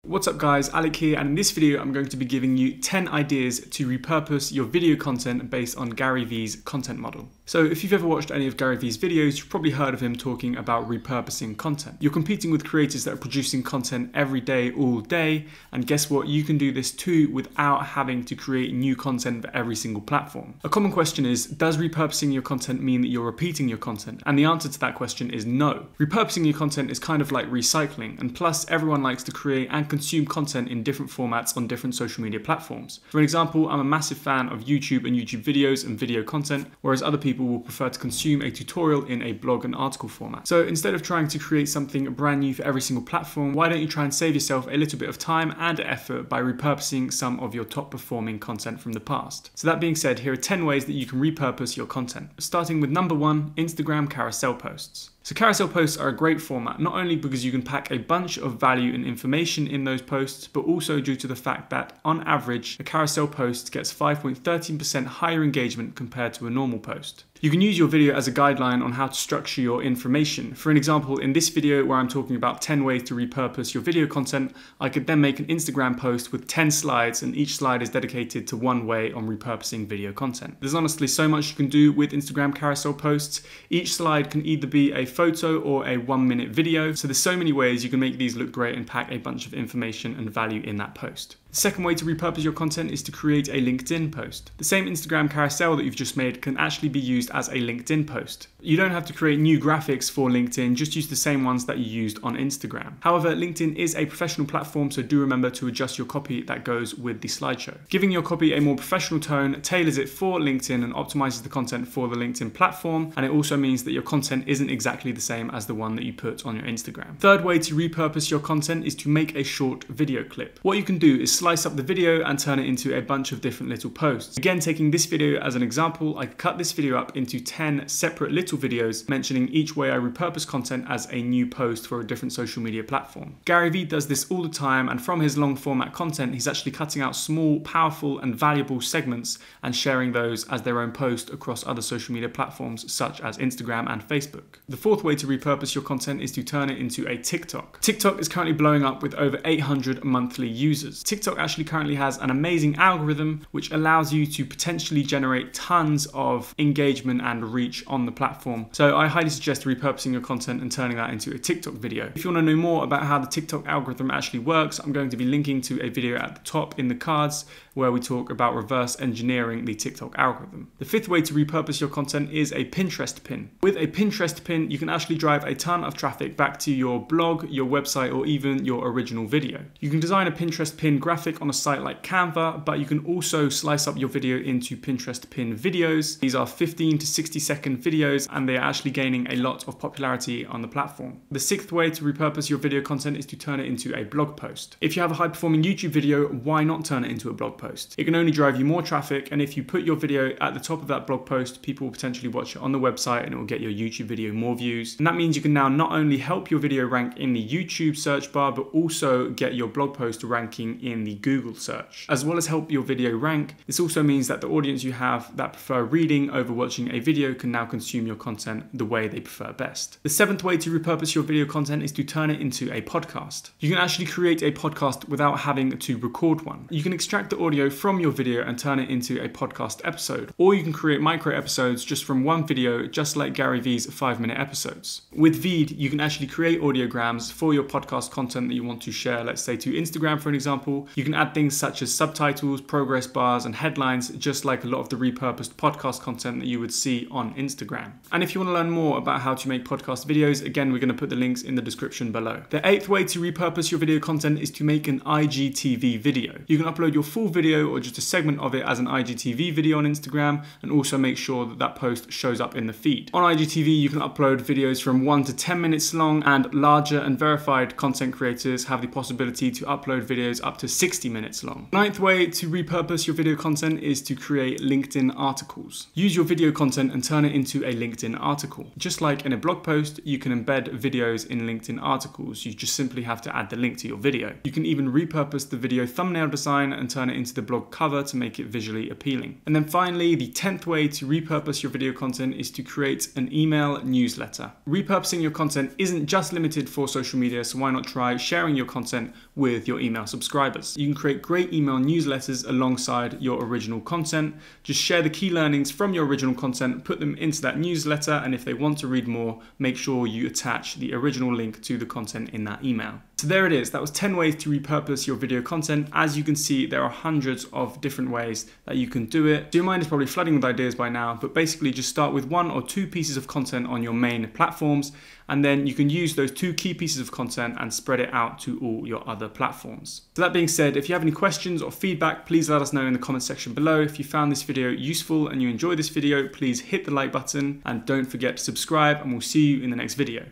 What's up guys, Alec here, and in this video I'm going to be giving you 10 ideas to repurpose your video content based on Gary Vee's content model. So if you've ever watched any of Gary Vee's videos, you've probably heard of him talking about repurposing content. You're competing with creators that are producing content every day, all day, and guess what? You can do this too without having to create new content for every single platform. A common question is, does repurposing your content mean that you're repeating your content? And the answer to that question is no. Repurposing your content is kind of like recycling, and plus everyone likes to create and consume content in different formats on different social media platforms. For example, I'm a massive fan of YouTube and YouTube videos and video content, whereas other people will prefer to consume a tutorial in a blog and article format. So instead of trying to create something brand new for every single platform, why don't you try and save yourself a little bit of time and effort by repurposing some of your top performing content from the past. So that being said, here are 10 ways that you can repurpose your content. Starting with number 1, Instagram carousel posts. So carousel posts are a great format, not only because you can pack a bunch of value and information in those posts, but also due to the fact that on average, a carousel post gets 5.13% higher engagement compared to a normal post. You can use your video as a guideline on how to structure your information. For an example, in this video where I'm talking about 10 ways to repurpose your video content, I could then make an Instagram post with 10 slides, and each slide is dedicated to one way on repurposing video content. There's honestly so much you can do with Instagram carousel posts. Each slide can either be a photo or a 1-minute video. So there's so many ways you can make these look great and pack a bunch of information and value in that post. The second way to repurpose your content is to create a LinkedIn post. The same Instagram carousel that you've just made can actually be used as a LinkedIn post. You don't have to create new graphics for LinkedIn, just use the same ones that you used on Instagram. However, LinkedIn is a professional platform, so do remember to adjust your copy that goes with the slideshow. Giving your copy a more professional tone tailors it for LinkedIn and optimizes the content for the LinkedIn platform, and it also means that your content isn't exactly the same as the one that you put on your Instagram. Third way to repurpose your content is to make a short video clip. What you can do is slice up the video and turn it into a bunch of different little posts. Again, taking this video as an example, I could cut this video up into 10 separate little videos mentioning each way I repurpose content as a new post for a different social media platform. Gary Vee does this all the time, and from his long format content, he's actually cutting out small, powerful and valuable segments and sharing those as their own post across other social media platforms such as Instagram and Facebook. The fourth way to repurpose your content is to turn it into a TikTok. TikTok is currently blowing up with over 800 monthly users. TikTok actually currently has an amazing algorithm which allows you to potentially generate tons of engagement and reach on the platform. So I highly suggest repurposing your content and turning that into a TikTok video. If you want to know more about how the TikTok algorithm actually works, I'm going to be linking to a video at the top in the cards where we talk about reverse engineering the TikTok algorithm. The fifth way to repurpose your content is a Pinterest pin. With a Pinterest pin, you can actually drive a ton of traffic back to your blog, your website, or even your original video. You can design a Pinterest pin graphic on a site like Canva, but you can also slice up your video into Pinterest pin videos. These are 15 to 60 second videos, and they are actually gaining a lot of popularity on the platform. The sixth way to repurpose your video content is to turn it into a blog post. If you have a high performing YouTube video, why not turn it into a blog post? It can only drive you more traffic, and if you put your video at the top of that blog post, people will potentially watch it on the website and it will get your YouTube video more views. And that means you can now not only help your video rank in the YouTube search bar, but also get your blog post ranking in the Google search. As well as help your video rank, this also means that the audience you have that prefer reading over watching a video can now consume your content the way they prefer best. The seventh way to repurpose your video content is to turn it into a podcast. You can actually create a podcast without having to record one. You can extract the audio from your video and turn it into a podcast episode, or you can create micro episodes just from one video, just like Gary Vee's 5-minute episodes. With VEED, you can actually create audiograms for your podcast content that you want to share, let's say to Instagram for an example. You can add things such as subtitles, progress bars and headlines, just like a lot of the repurposed podcast content that you would see on Instagram. And if you want to learn more about how to make podcast videos, again, we're going to put the links in the description below. The eighth way to repurpose your video content is to make an IGTV video. You can upload your full video or just a segment of it as an IGTV video on Instagram, and also make sure that that post shows up in the feed. On IGTV, you can upload videos from 1 to 10 minutes long, and larger and verified content creators have the possibility to upload videos up to 60 minutes long. Ninth way to repurpose your video content is to create LinkedIn articles. Use your video content content and turn it into a LinkedIn article. Just like in a blog post, you can embed videos in LinkedIn articles. You just simply have to add the link to your video. You can even repurpose the video thumbnail design and turn it into the blog cover to make it visually appealing. And then finally, the 10th way to repurpose your video content is to create an email newsletter. Repurposing your content isn't just limited for social media, so why not try sharing your content with your email subscribers? You can create great email newsletters alongside your original content. Just share the key learnings from your original content, put them into that newsletter, and if they want to read more, make sure you attach the original link to the content in that email. So there it is. That was 10 ways to repurpose your video content. As you can see, there are hundreds of different ways that you can do it. So your mind is probably flooding with ideas by now, but basically just start with 1 or 2 pieces of content on your main platforms, and then you can use those 2 key pieces of content and spread it out to all your other platforms. So that being said, if you have any questions or feedback, please let us know in the comment section below. If you found this video useful and you enjoyed this video, please hit the like button and don't forget to subscribe, and we'll see you in the next video.